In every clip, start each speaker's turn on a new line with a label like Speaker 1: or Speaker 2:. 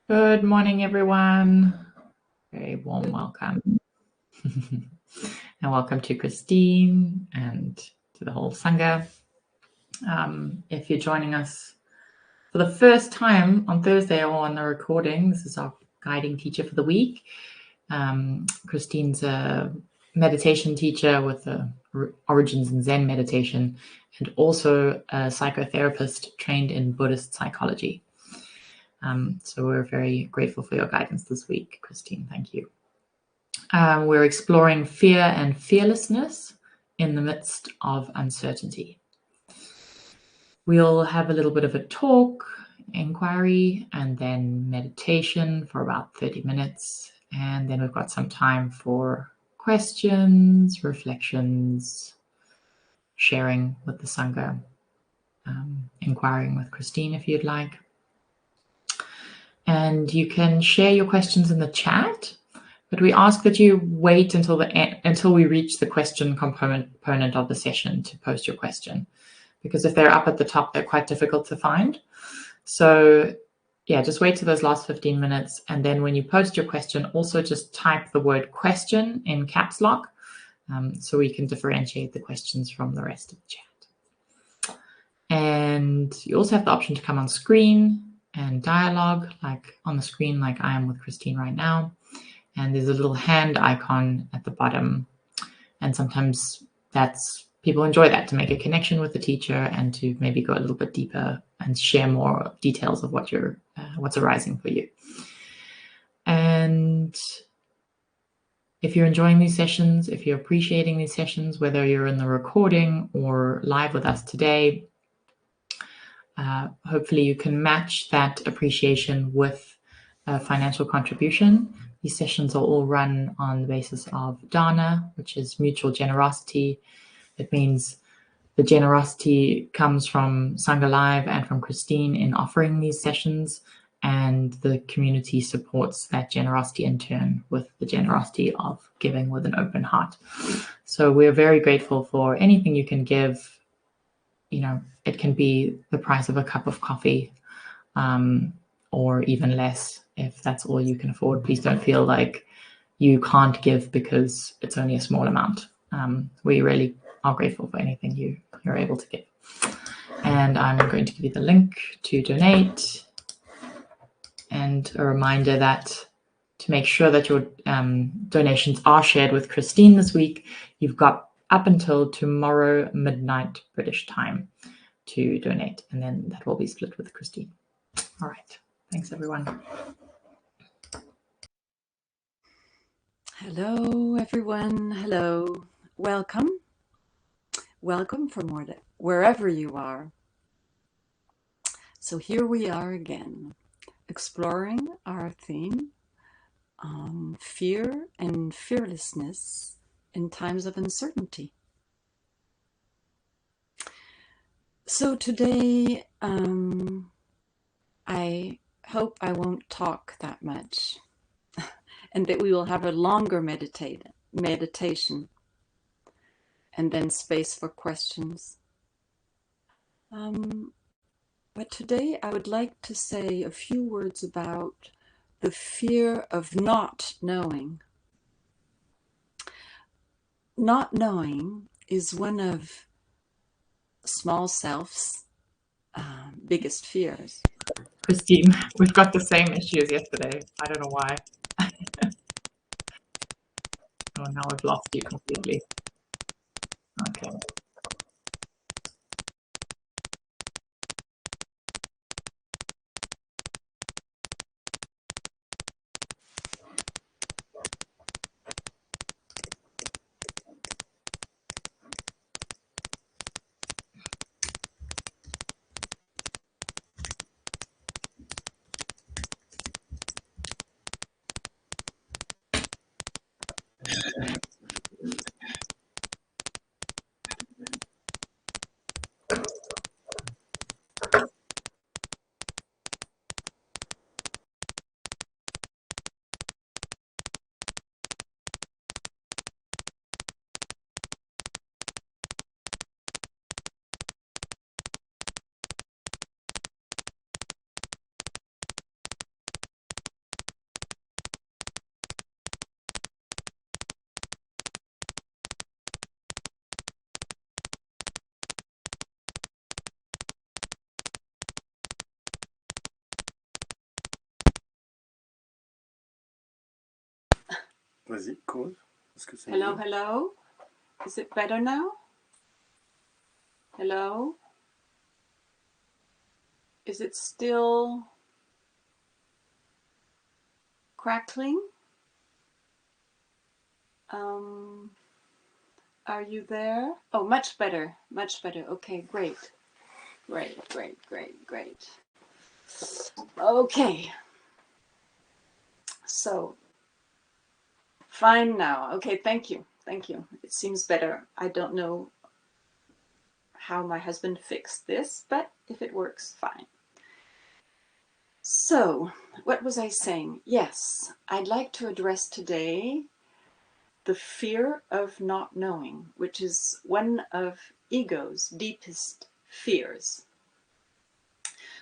Speaker 1: Good morning, everyone. Very warm welcome. And welcome to Christine and to the whole Sangha. If you're joining us for the first time on Thursday or on the recording, this is our guiding teacher for the week. Christine's a meditation teacher with origins in Zen meditation and also a psychotherapist trained in Buddhist psychology. So we're very grateful for your guidance this week, Christine. Thank you. We're exploring fear and fearlessness in the midst of uncertainty. We'll have a little bit of a talk, inquiry, and then meditation for about 30 minutes. And then we've got some time for questions, reflections, sharing with the Sangha, inquiring with Christine if you'd like. And you can share your questions in the chat, but we ask that you wait until the end, until we reach the question component of the session to post your question, because if they're up at the top, they're quite difficult to find. So yeah, just wait till those last 15 minutes. And then when you post your question, also just type the word question in caps lock, so we can differentiate the questions from the rest of the chat. And you also have the option to come on screen and dialogue, like on the screen, like I am with Christine right now. And there's a little hand icon at the bottom. And sometimes people enjoy that, to make a connection with the teacher and to maybe go a little bit deeper and share more details of what's arising for you. And if you're enjoying these sessions, if you're appreciating these sessions, whether you're in the recording or live with us today, hopefully you can match that appreciation with a financial contribution. These sessions are all run on the basis of dana, which is mutual generosity. It means the generosity comes from Sangha Live and from Christine in offering these sessions, and the community supports that generosity in turn with the generosity of giving with an open heart. So we're very grateful for anything you can give. You know, it can be the price of a cup of coffee, or even less if that's all you can afford. Please don't feel like you can't give because it's only a small amount. We really are grateful for anything you're able to give. And I'm going to give you the link to donate, and a reminder that to make sure that your donations are shared with Christine this week, you've got up until tomorrow midnight British time to donate, and then that will be split with Christine. All right. Thanks, everyone.
Speaker 2: Hello, everyone. Hello. Welcome. Welcome from wherever you are. So here we are again, exploring our theme on fear and fearlessness in times of uncertainty. So today, I hope I won't talk that much and that we will have a longer meditation and then space for questions. But today I would like to say a few words about the fear of not knowing. Not knowing is one of small self's biggest fears.
Speaker 1: Christine, we've got the same issue as yesterday. I don't know why. Oh, now I've lost you completely. Okay.
Speaker 3: Vas-y, cause. Est-ce que c'est
Speaker 2: Hello,
Speaker 3: mieux?
Speaker 2: hello. Is it better now? Hello? Is it still crackling? Are you there? Oh, much better, much better. Okay, great. Great, great, great, great. Okay. So, fine now. Okay, thank you. Thank you. It seems better. I don't know how my husband fixed this, but if it works, fine. So, what was I saying? Yes, I'd like to address today the fear of not knowing, which is one of ego's deepest fears.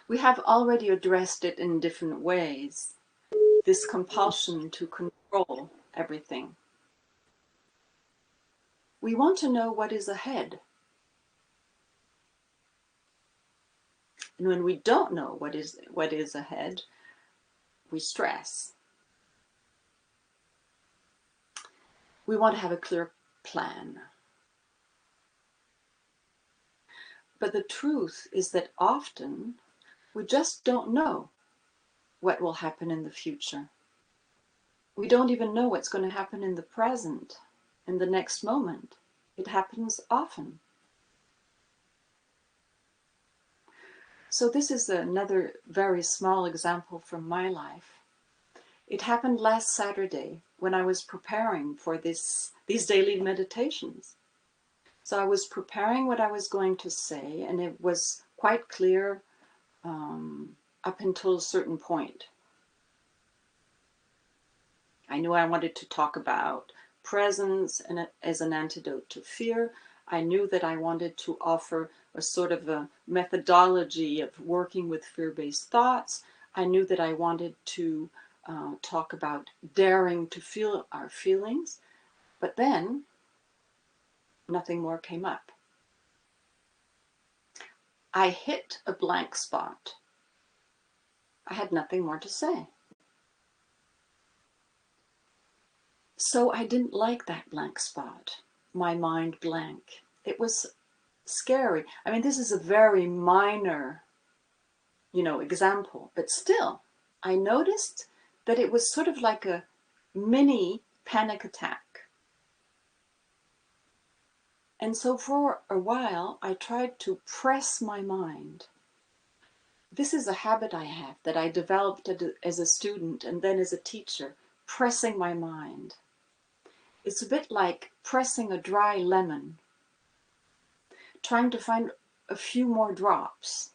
Speaker 2: We have already addressed it in different ways, this compulsion to control everything. We want to know what is ahead. And when we don't know what is ahead, we stress. We want to have a clear plan. But the truth is that often we just don't know what will happen in the future. We don't even know what's going to happen in the present, in the next moment. It happens often. So this is another very small example from my life. It happened last Saturday when I was preparing for these daily meditations. So I was preparing what I was going to say, and it was quite clear up until a certain point. I knew I wanted to talk about presence and as an antidote to fear. I knew that I wanted to offer a sort of a methodology of working with fear-based thoughts. I knew that I wanted to talk about daring to feel our feelings. But then nothing more came up. I hit a blank spot. I had nothing more to say. So I didn't like that blank spot, my mind blank. It was scary. I mean, this is a very minor, example, but still, I noticed that it was sort of like a mini panic attack. And so for a while, I tried to press my mind. This is a habit I have that I developed as a student and then as a teacher, pressing my mind. It's a bit like pressing a dry lemon, trying to find a few more drops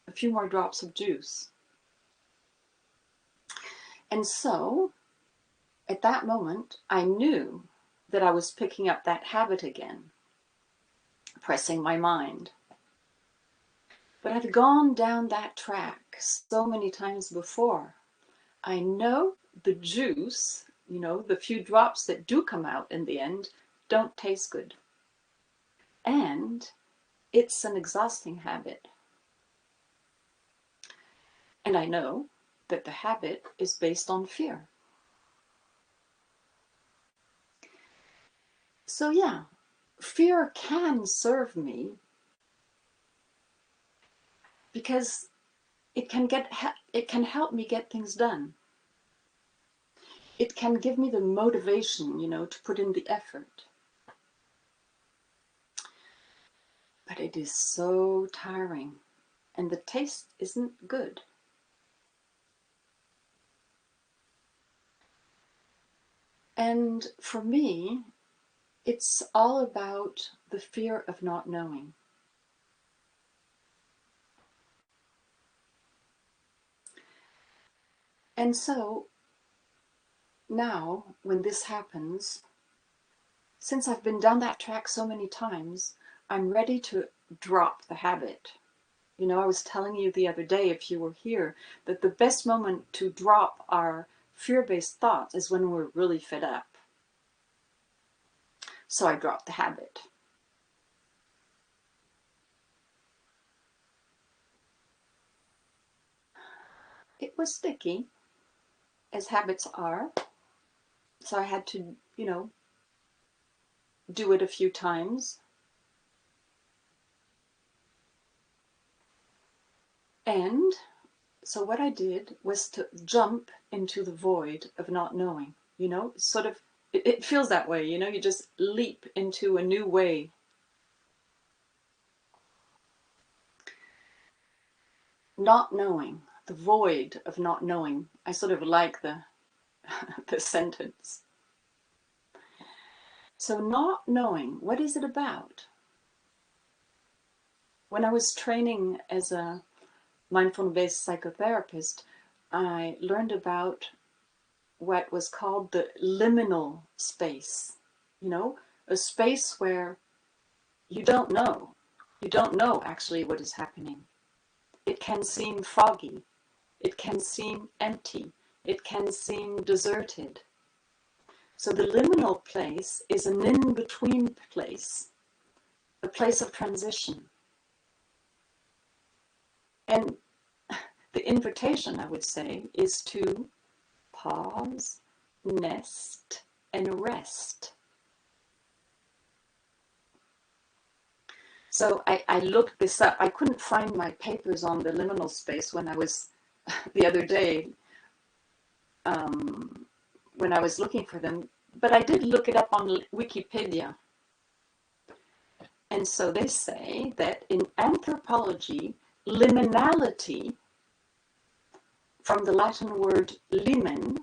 Speaker 2: of juice. And so, at that moment, I knew that I was picking up that habit again, pressing my mind. But I've gone down that track so many times before. I know the juice, the few drops that do come out in the end, don't taste good. And it's an exhausting habit. And I know that the habit is based on fear. So yeah, fear can serve me because it can help me get things done. It can give me the motivation, to put in the effort. But it is so tiring, and the taste isn't good. And for me, it's all about the fear of not knowing. And so now, when this happens, since I've been down that track so many times, I'm ready to drop the habit. I was telling you the other day, if you were here, that the best moment to drop our fear-based thoughts is when we're really fed up. So I dropped the habit. It was sticky, as habits are. So I had to, do it a few times. And so what I did was to jump into the void of not knowing, sort of, it feels that way, you just leap into a new way. Not knowing, the void of not knowing. I sort of like the sentence. So not knowing, what is it about? When I was training as a mindfulness-based psychotherapist, I learned about what was called the liminal space, a space where you don't know actually what is happening. It can seem foggy, it can seem empty, it can seem deserted. So the liminal place is an in-between place, a place of transition. And the invitation, I would say, is to pause, nest, and rest. So I looked this up. I couldn't find my papers on the liminal space when I was, the other day, when I was looking for them, but I did look it up on Wikipedia. And so they say that in anthropology, liminality, from the Latin word limen,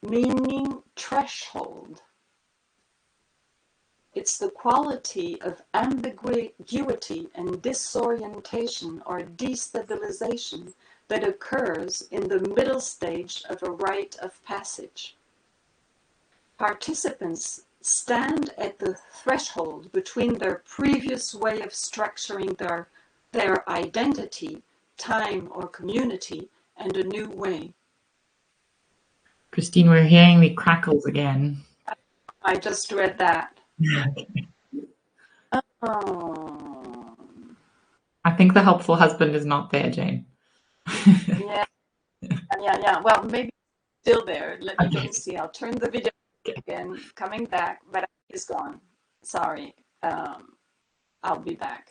Speaker 2: meaning threshold. It's the quality of ambiguity and disorientation or destabilization that occurs in the middle stage of a rite of passage. Participants stand at the threshold between their previous way of structuring their identity, time, or community, and a new way.
Speaker 1: Christine, we're hearing the crackles again.
Speaker 2: I just read that.
Speaker 1: Okay.
Speaker 2: Oh.
Speaker 1: I think the helpful husband is not there, Jane.
Speaker 2: Yeah. Well, maybe still there. Let me go and see. I'll turn the video again, coming back, but he's gone. Sorry. I'll be back.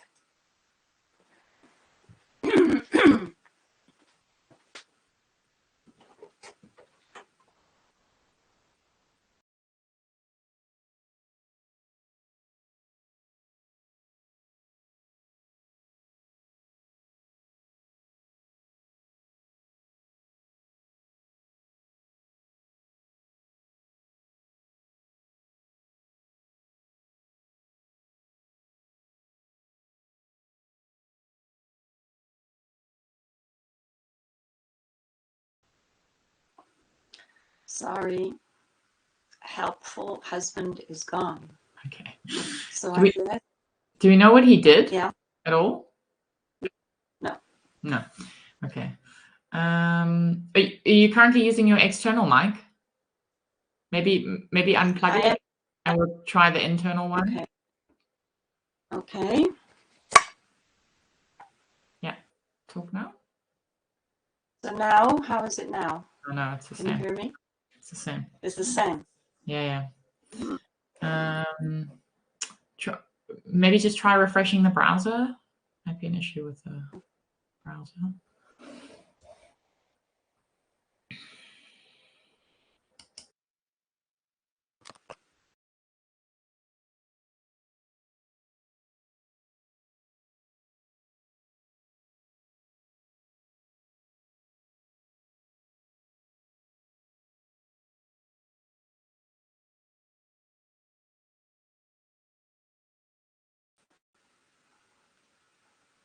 Speaker 2: Sorry. Helpful husband is gone.
Speaker 1: Okay.
Speaker 2: So
Speaker 1: do we know what he did?
Speaker 2: Yeah.
Speaker 1: At all?
Speaker 2: No.
Speaker 1: No. Okay. Are you currently using your external mic? Maybe unplug it and we'll try the internal one.
Speaker 2: Okay.
Speaker 1: Yeah. Talk now.
Speaker 2: So now, how is it now?
Speaker 1: Oh, no, it's the same.
Speaker 2: Can you hear me?
Speaker 1: It's the same.
Speaker 2: It's the same.
Speaker 1: Yeah. Maybe just try refreshing the browser. Might be an issue with the browser.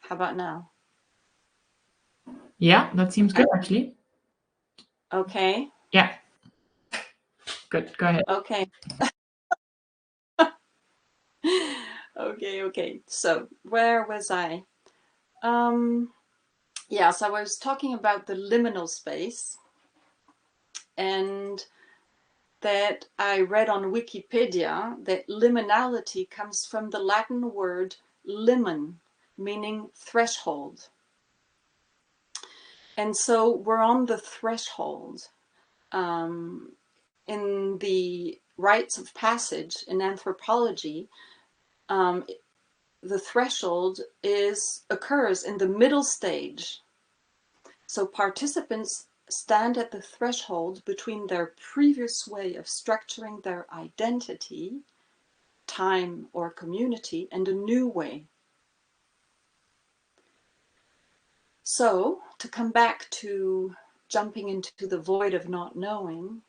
Speaker 2: How about now?
Speaker 1: Yeah, that seems good actually.
Speaker 2: Okay.
Speaker 1: Yeah. Good. Go ahead.
Speaker 2: Okay. Okay. So where was I? So I was talking about the liminal space, and that I read on Wikipedia that liminality comes from the Latin word limen, meaning threshold. And so we're on the threshold. in the rites of passage in anthropology, the threshold occurs in the middle stage. So participants stand at the threshold between their previous way of structuring their identity, time or community, and a new way. So, to come back to jumping into the void of not knowing,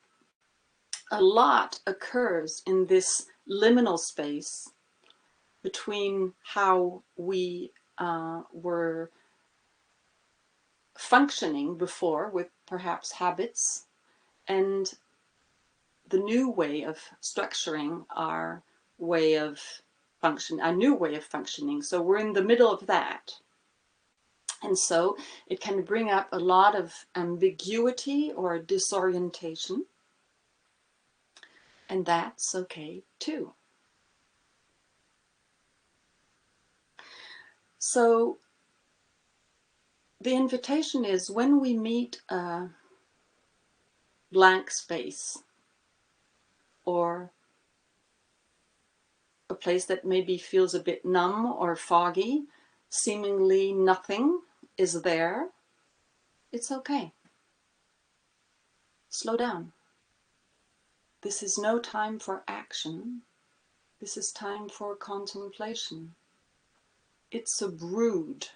Speaker 2: a lot occurs in this liminal space between how we were functioning before with perhaps habits and the new way of structuring our way of function, a new way of functioning. So we're in the middle of that. And so it can bring up a lot of ambiguity or disorientation. And that's okay too. So the invitation is, when we meet a blank space or a place that maybe feels a bit numb or foggy, seemingly nothing is there, it's okay. Slow down. This is no time for action. This is time for contemplation. It's a brood,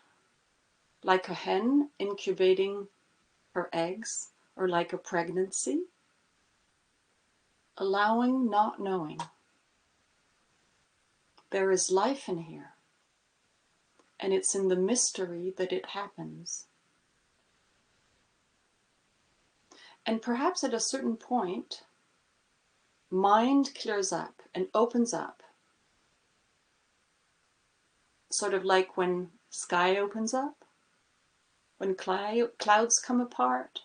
Speaker 2: like a hen incubating her eggs, or like a pregnancy, allowing not knowing. There is life in here, and it's in the mystery that it happens. And perhaps at a certain point, mind clears up and opens up, sort of like when sky opens up, when clouds come apart,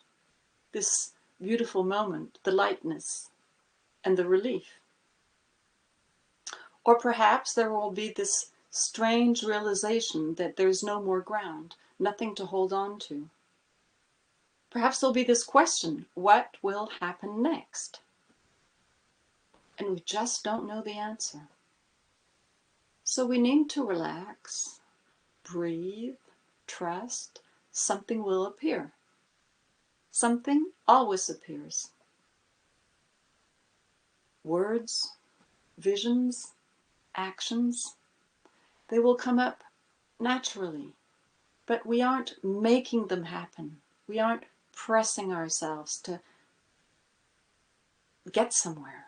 Speaker 2: this beautiful moment, the lightness and the relief. Or perhaps there will be this strange realization that there's no more ground, nothing to hold on to. Perhaps there'll be this question, what will happen next? And we just don't know the answer. So we need to relax, breathe, trust, something will appear. Something always appears. Words, visions, actions, they will come up naturally, but we aren't making them happen. We aren't pressing ourselves to get somewhere.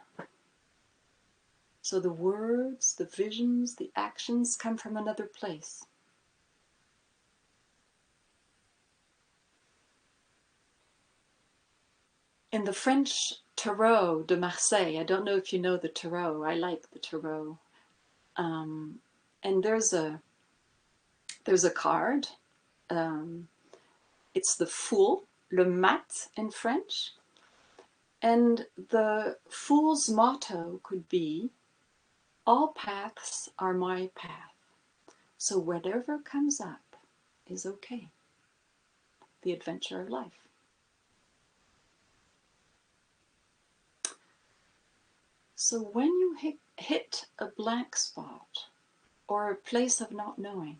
Speaker 2: So the words, the visions, the actions come from another place. In the French Tarot de Marseille, I don't know if you know the Tarot, I like the Tarot. And there's a card. It's the Fool, le mat in French. And the Fool's motto could be, all paths are my path. So whatever comes up is okay. The adventure of life. So when you hit a blank spot or a place of not knowing,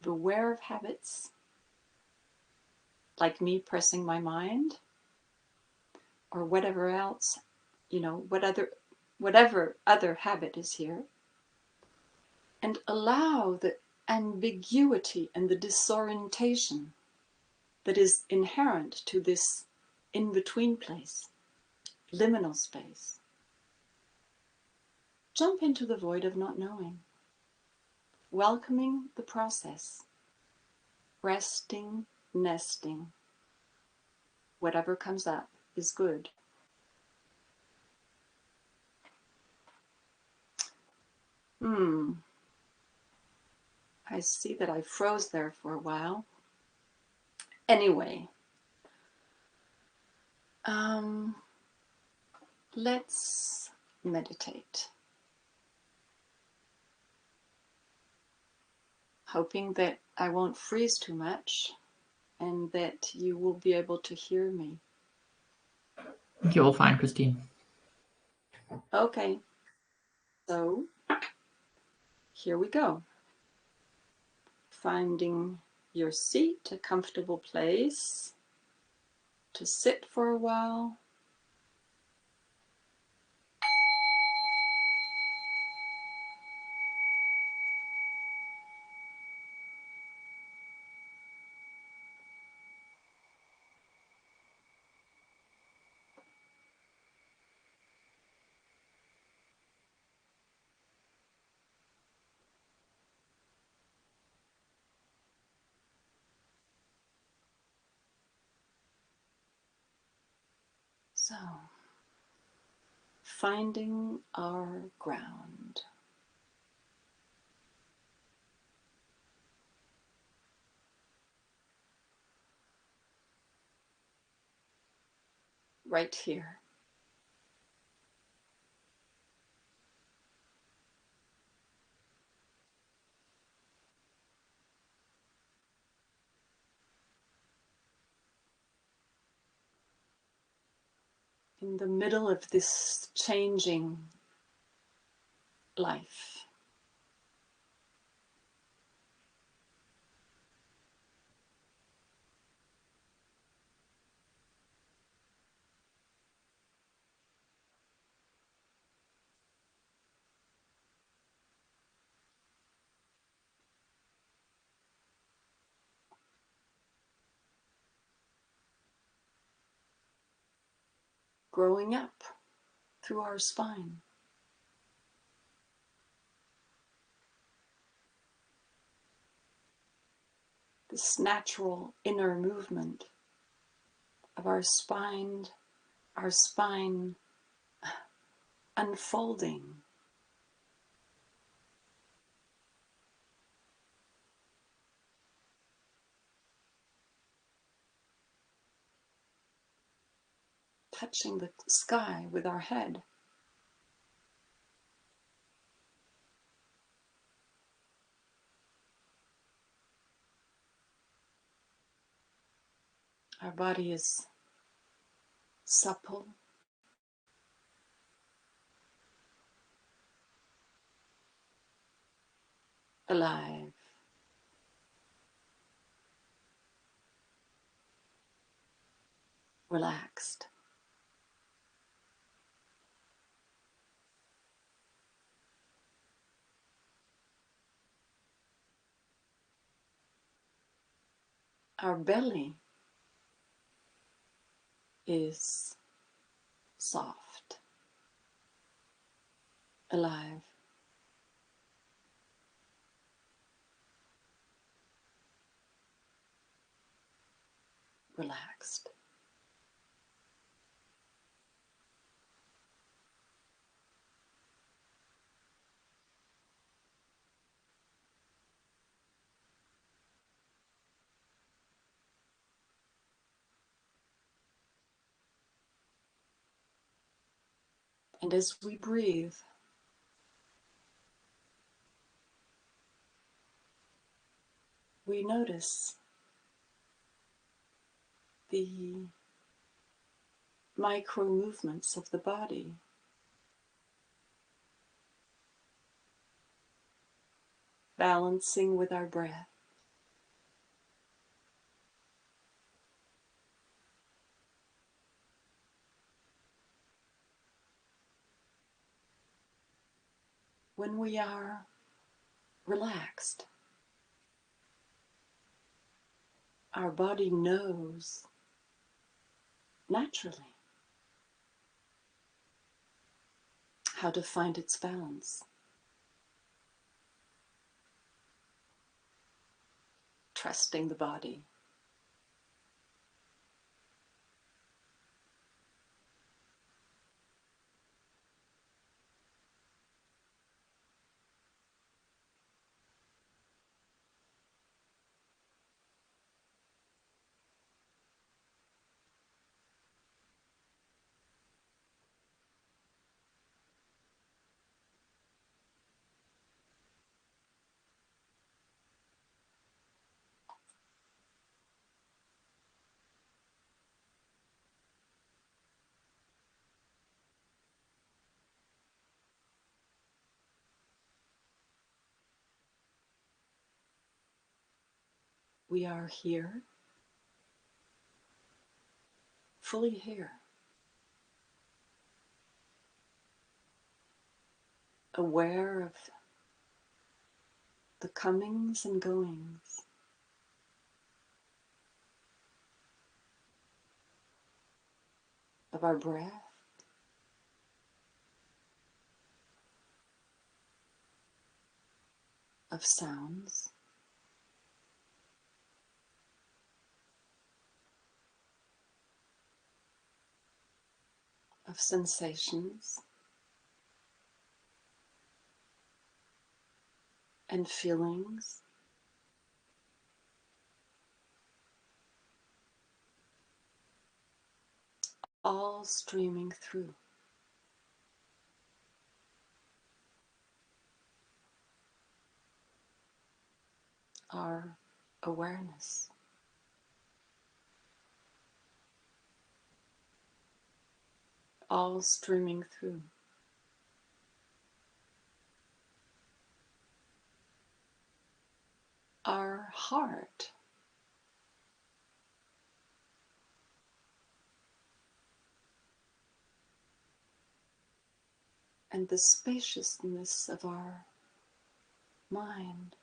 Speaker 2: beware of habits, like me pressing my mind, or whatever else, whatever other habit is here, and allow the ambiguity and the disorientation that is inherent to this in-between place, liminal space. Jump into the void of not knowing, welcoming the process, resting, nesting. Whatever comes up is good. I see that I froze there for a while. Anyway, let's meditate. Hoping that I won't freeze too much and that you will be able to hear me.
Speaker 1: I think you're all fine, Christine.
Speaker 2: Okay. So here we go. Finding your seat, a comfortable place to sit for a while. So, finding our ground. Right here. In the middle of this changing life. Growing up through our spine. This natural inner movement of our spine unfolding. Touching the sky with our head. Our body is supple, alive, relaxed. Our belly is soft, alive, relaxed. And as we breathe, we notice the micro movements of the body, balancing with our breath. When we are relaxed, our body knows naturally how to find its balance, trusting the body. We are here, fully here, aware of the comings and goings of our breath, of sounds, of sensations and feelings, all streaming through our awareness. All streaming through our heart. And the spaciousness of our mind.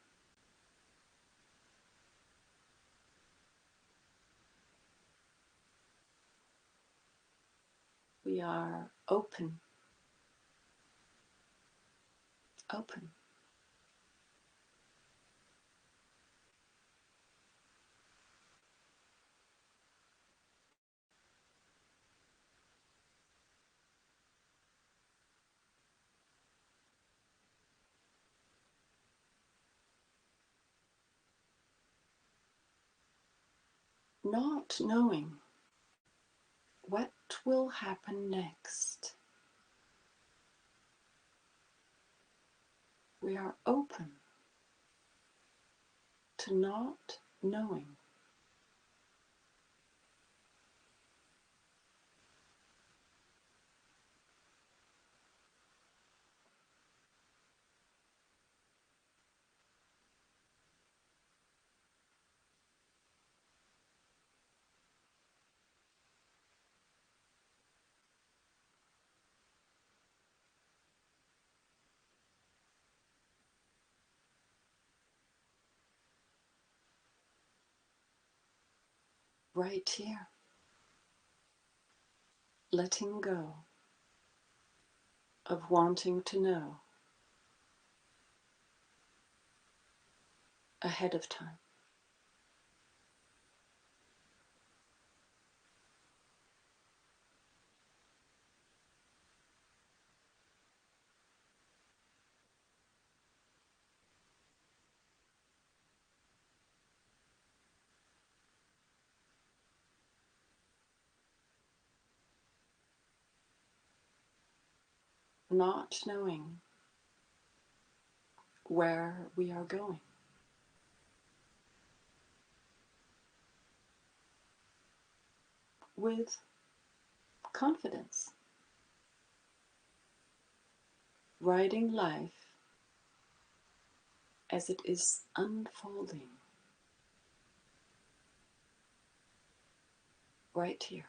Speaker 2: We are open, open. Not knowing what will happen next. We are open to not knowing. Right here, letting go of wanting to know ahead of time. Not knowing where we are going. With confidence, riding life as it is unfolding right here.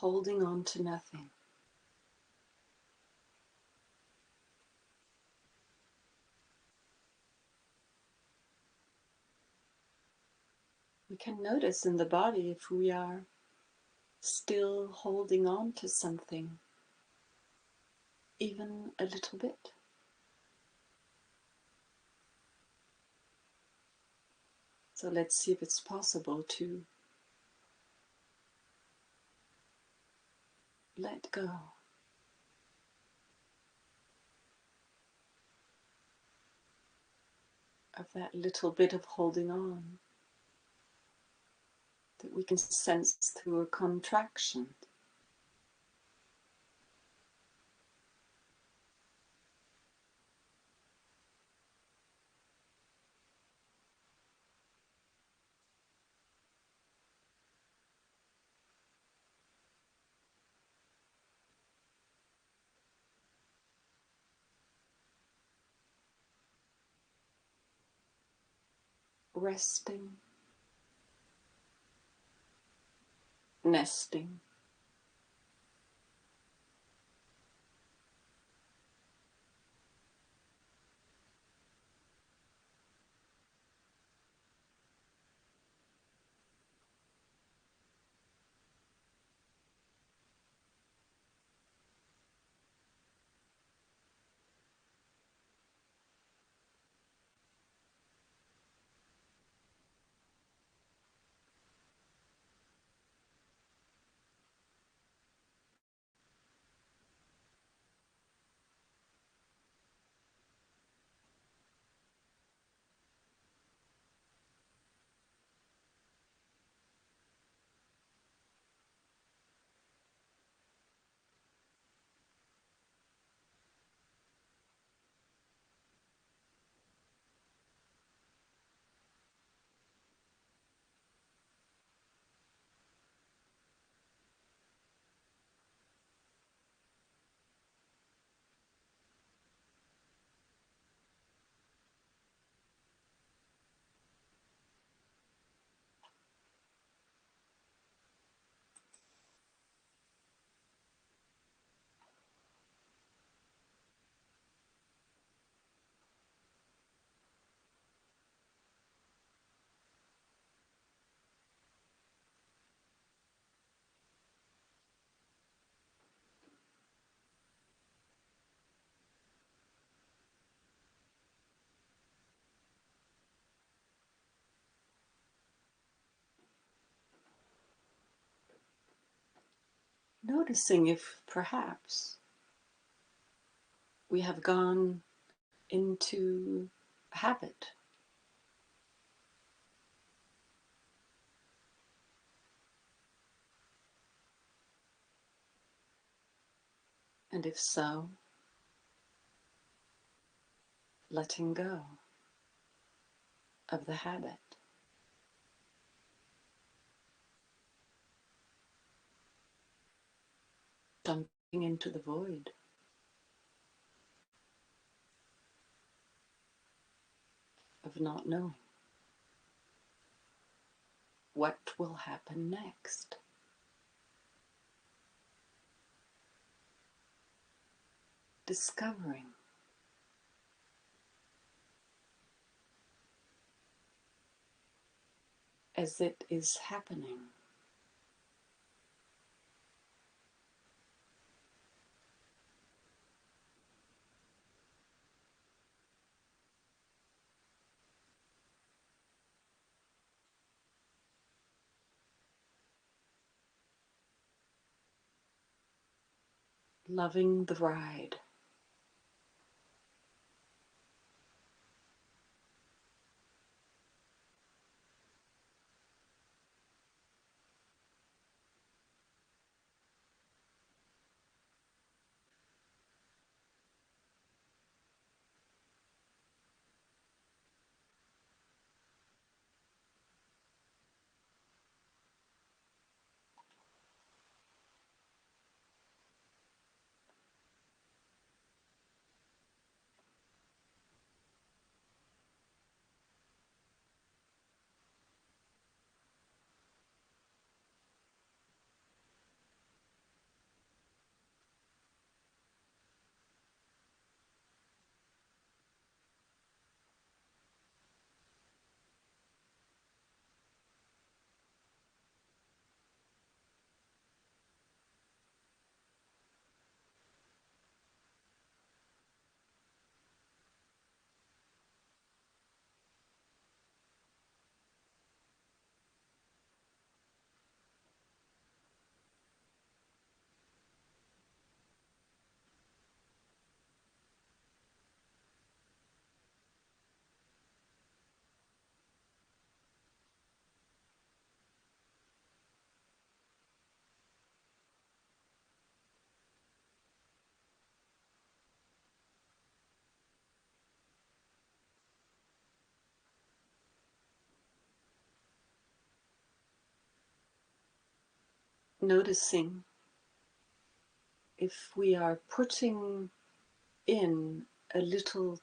Speaker 2: holding on to nothing. We can notice in the body if we are still holding on to something, even a little bit. So let's see if it's possible to let go. Of that little bit of holding on that we can sense through a contraction. Resting, nesting. Noticing if perhaps we have gone into habit. And if so, letting go of the habit. Jumping into the void of not knowing what will happen next. Discovering as it is happening. Loving the ride. Noticing if we are putting in a little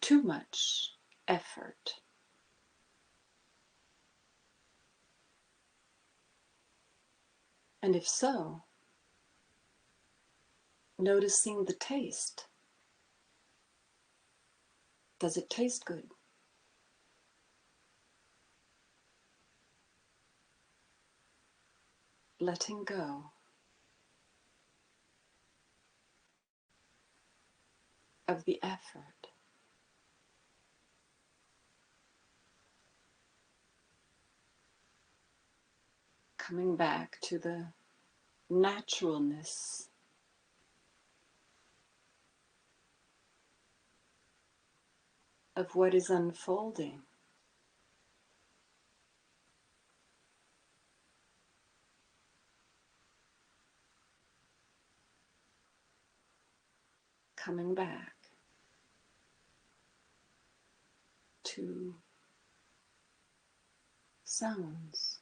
Speaker 2: too much effort. And if so, noticing the taste. Does it taste good? Letting go of the effort. Coming back to the naturalness of what is unfolding. Coming back to sounds,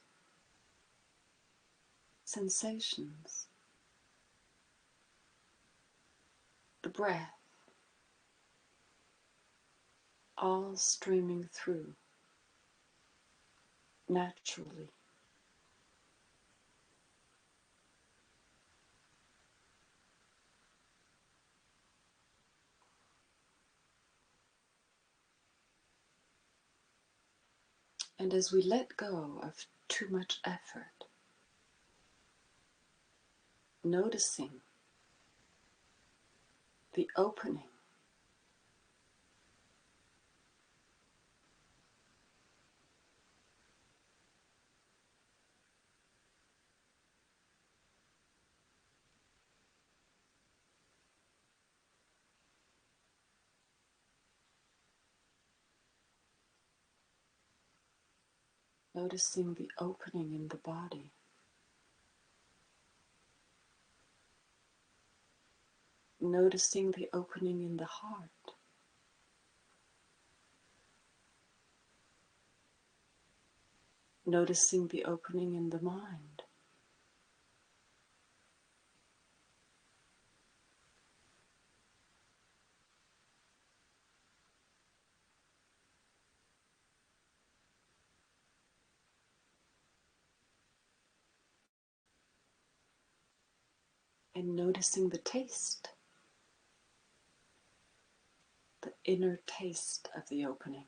Speaker 2: sensations, the breath, all streaming through naturally. And as we let go of too much effort, noticing the opening, noticing the opening in the body, noticing the opening in the heart, noticing the opening in the mind, and noticing the taste, the inner taste of the opening.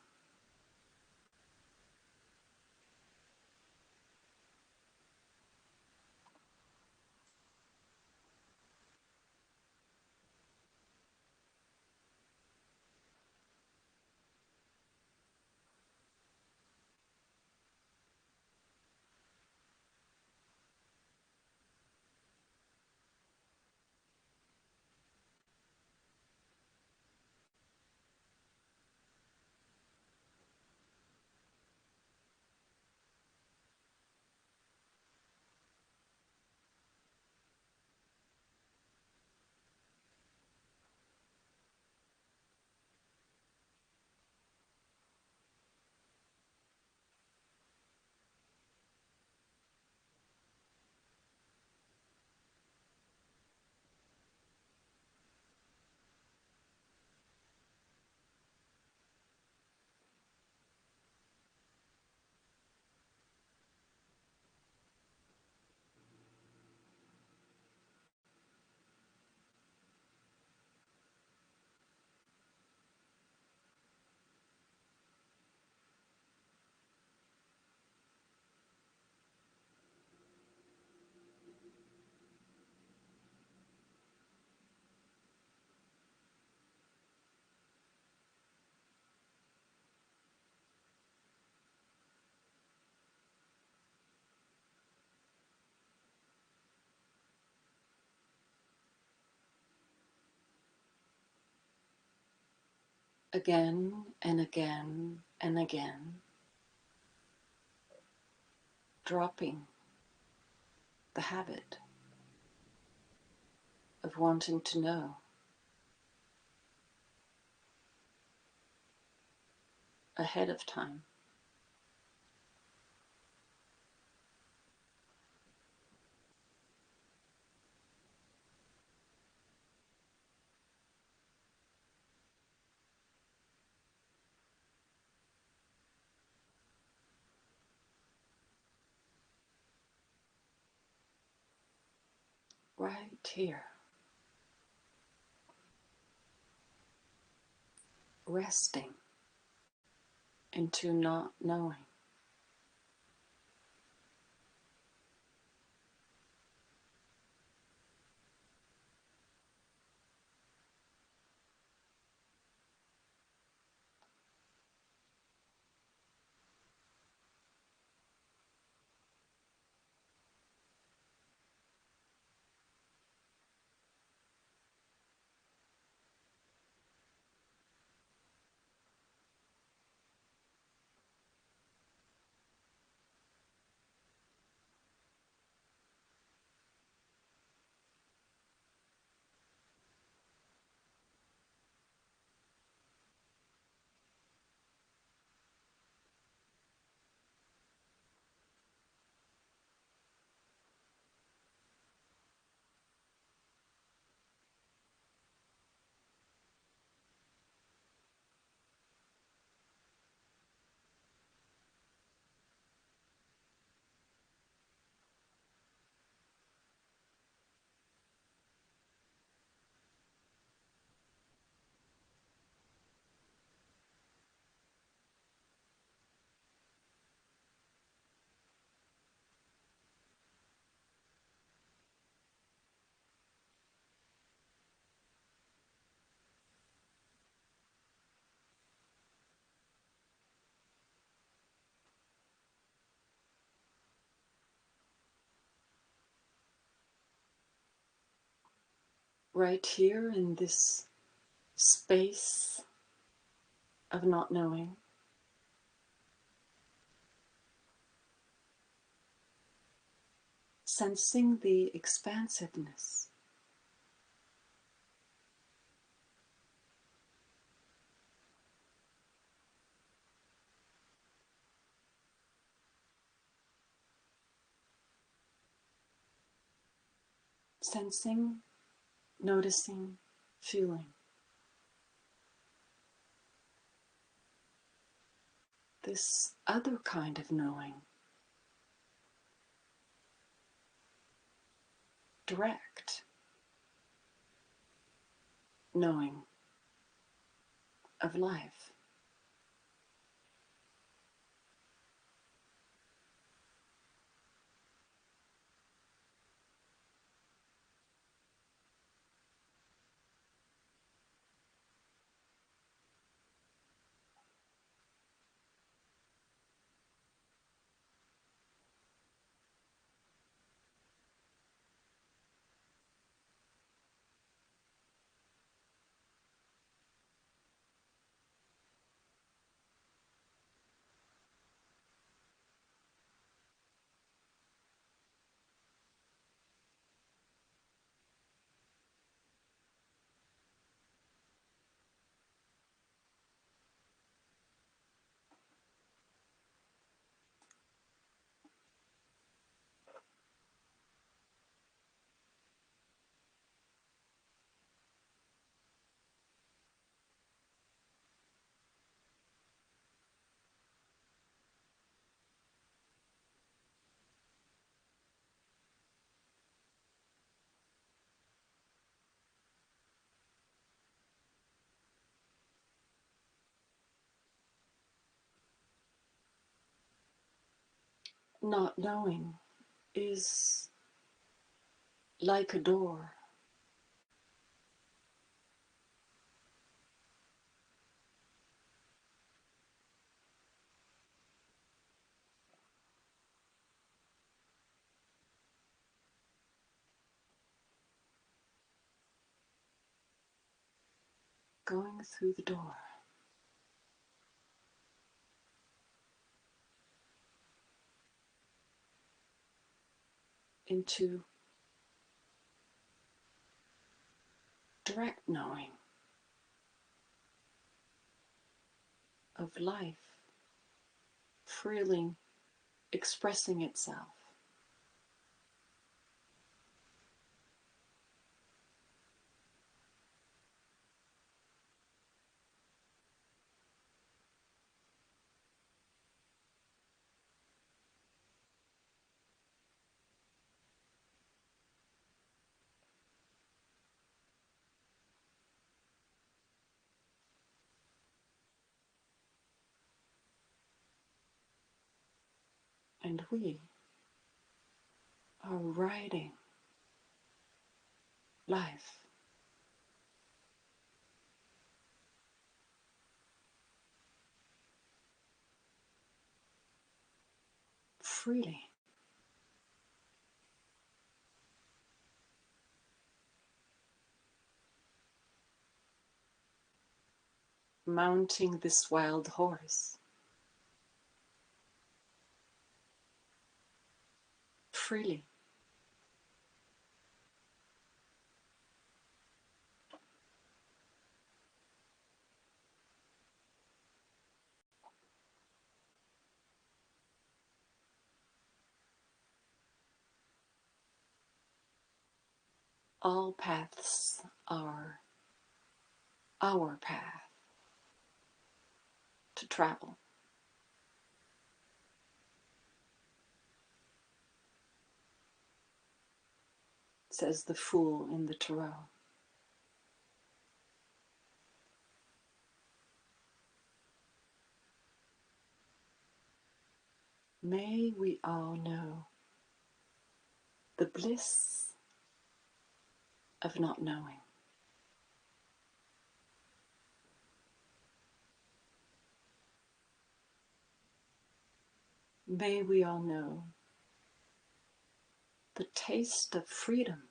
Speaker 2: Again and again and again, dropping the habit of wanting to know ahead of time. right here, resting into not knowing. Right here in this space of not knowing, sensing the expansiveness, sensing, noticing, feeling this other kind of knowing, direct knowing of life. Not knowing is like a door going through the door into direct knowing of life freely expressing itself. And we are riding life freely. Mounting this wild horse freely. All paths are our path to travel, says the fool in the tarot. May we all know the bliss of not knowing. May we all know the taste of freedom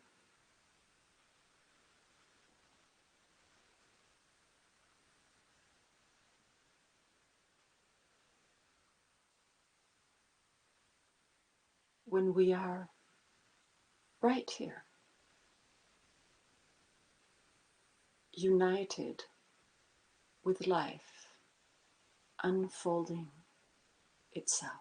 Speaker 2: when we are right here, united with life unfolding itself.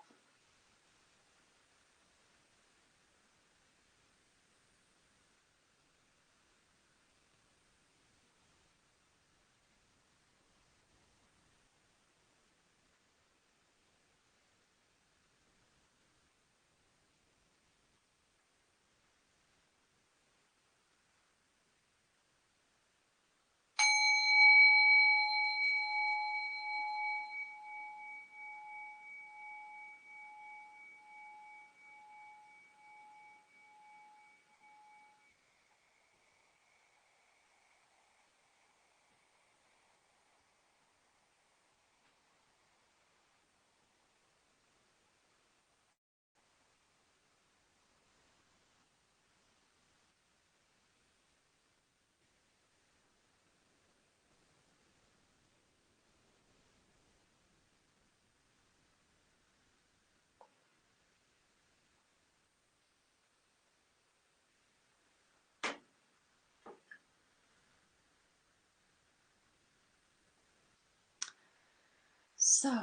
Speaker 2: So,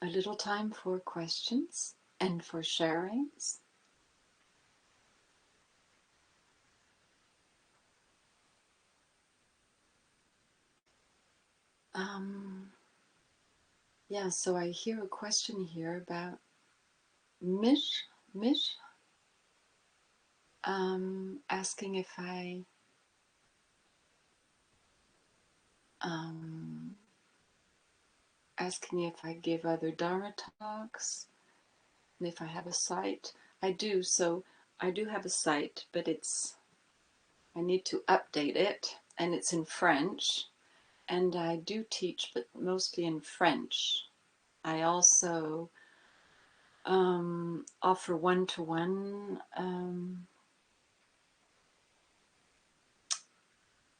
Speaker 2: a little time for questions and for sharings. Yeah, so I hear a question here about Mish, asking if I asking if I give other Dharma talks and if I have a site. I do, so I do have a site, but I need to update it, and it's in French, and I do teach, but mostly in French. I also offer one-to-one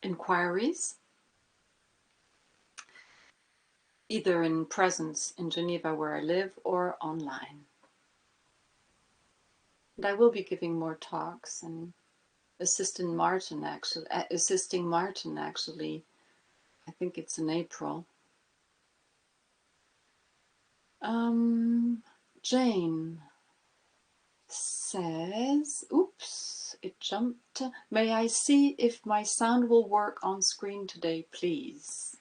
Speaker 2: inquiries, either in presence in Geneva where I live or online. And I will be giving more talks and assisting Martin actually. I think it's in April. Jane says, oops, it jumped. May I see if my sound will work on screen today, please?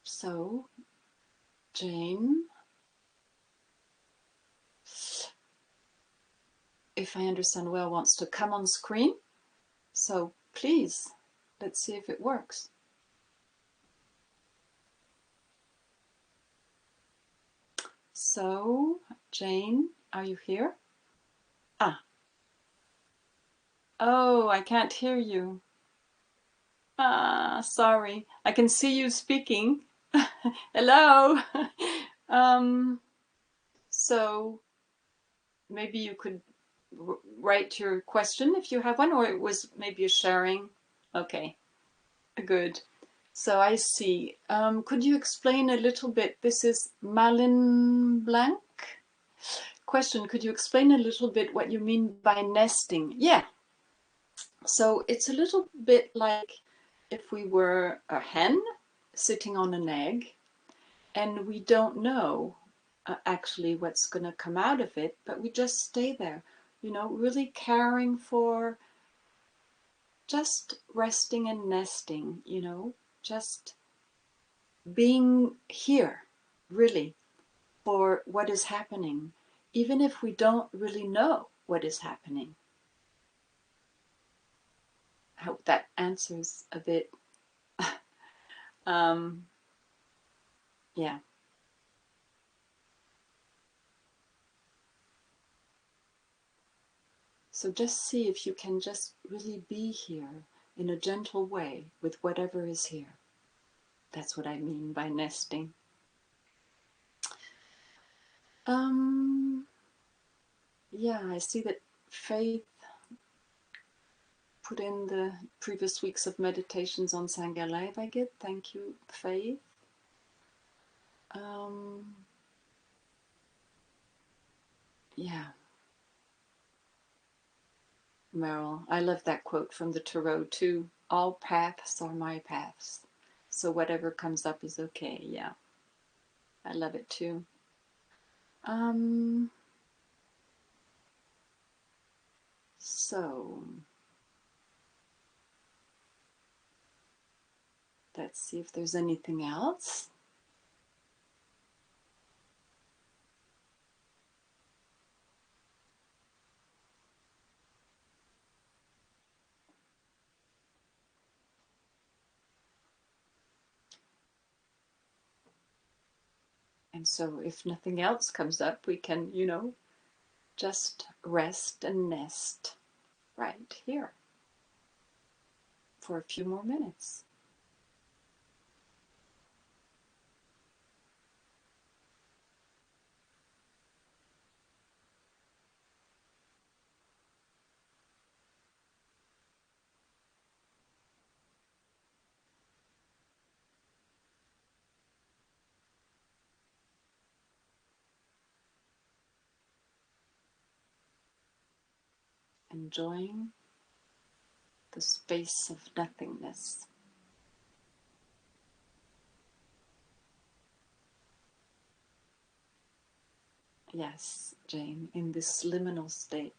Speaker 2: So, Jane, if I understand well, wants to come on screen. So please Let's see if it works. So, Jane, are you here? Ah. Oh, I can't hear you. Ah, sorry. I can see you speaking. Hello. So maybe you could write your question if you have one, or it was maybe a sharing. Okay, good. So I see. Could you explain a little bit? This is Malin Blanc. Question, could you explain a little bit what you mean by nesting? Yeah. So it's a little bit like if we were a hen sitting on an egg, and we don't know actually what's going to come out of it, but we just stay there, you know, really caring for, just resting and nesting, you know, just being here, really, for what is happening, even if we don't really know what is happening. I hope that answers a bit. Yeah. So just see if you can just really be here in a gentle way with whatever is here. That's what I mean by nesting. Yeah, I see that Faith put in the previous weeks of meditations on Sangha Live. I get. Thank you, Faith. Yeah. Meryl, I love that quote from the Tarot too. All paths are my paths. So whatever comes up is okay. Yeah. I love it too. So let's see if there's anything else. And so if nothing else comes up, we can, you know, just rest and nest right here for a few more minutes. Enjoying the space of nothingness. Yes, Jane, in this liminal state.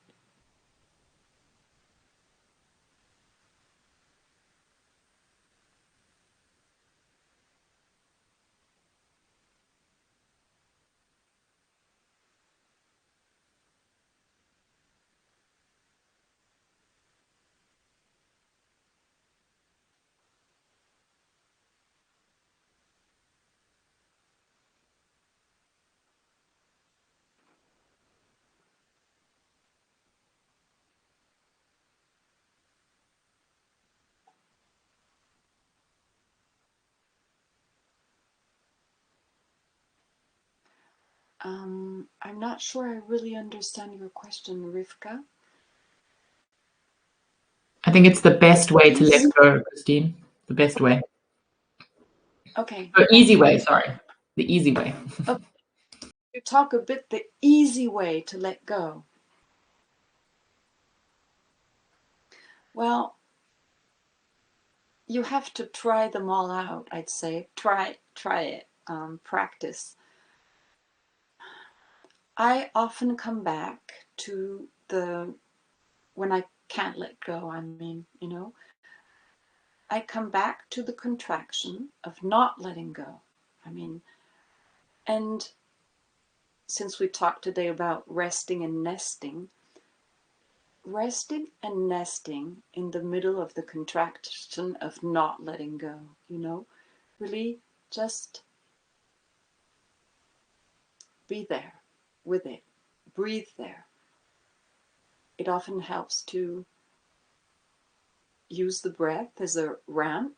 Speaker 2: I'm not sure I really understand your question, Rivka.
Speaker 1: I think it's the best way to let go, Christine. The best way.
Speaker 2: Okay.
Speaker 1: Or easy way, sorry. The easy way.
Speaker 2: Okay. You talk a bit the easy way to let go. Well, you have to try them all out, I'd say. Try it. Practice. I often come back to when I can't let go, I mean, you know, I come back to the contraction of not letting go. I mean, and since we talked today about resting and nesting, resting and nesting in the middle of the contraction of not letting go, really just be there with it, breathe there. It often helps to use the breath as a ramp,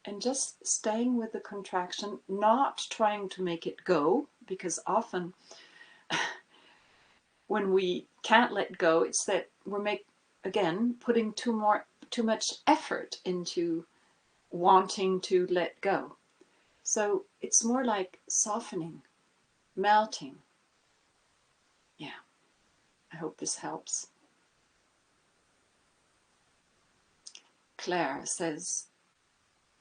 Speaker 2: and just staying with the contraction, not trying to make it go, because often when we can't let go, it's that we're putting too much effort into wanting to let go. So it's more like softening, melting. Yeah, I hope this helps. Claire says,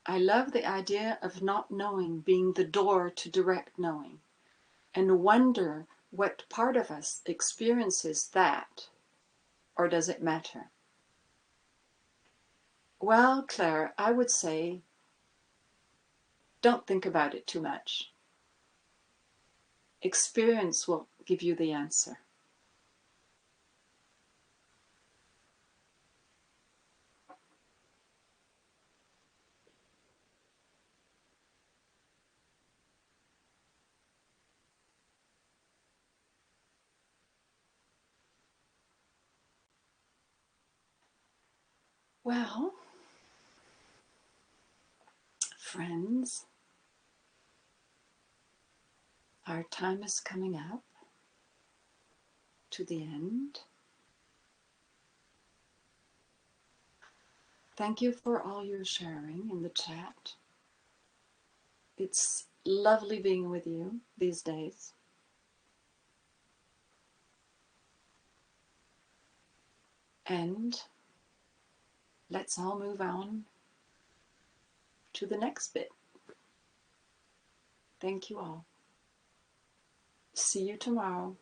Speaker 2: I love the idea of not knowing being the door to direct knowing, and wonder what part of us experiences that, or does it matter? Well, Claire, I would say don't think about it too much. Experience will give you the answer. Well, friends, our time is coming up to the end. Thank you for all your sharing in the chat. It's lovely being with you these days. And let's all move on to the next bit. Thank you all. See you tomorrow.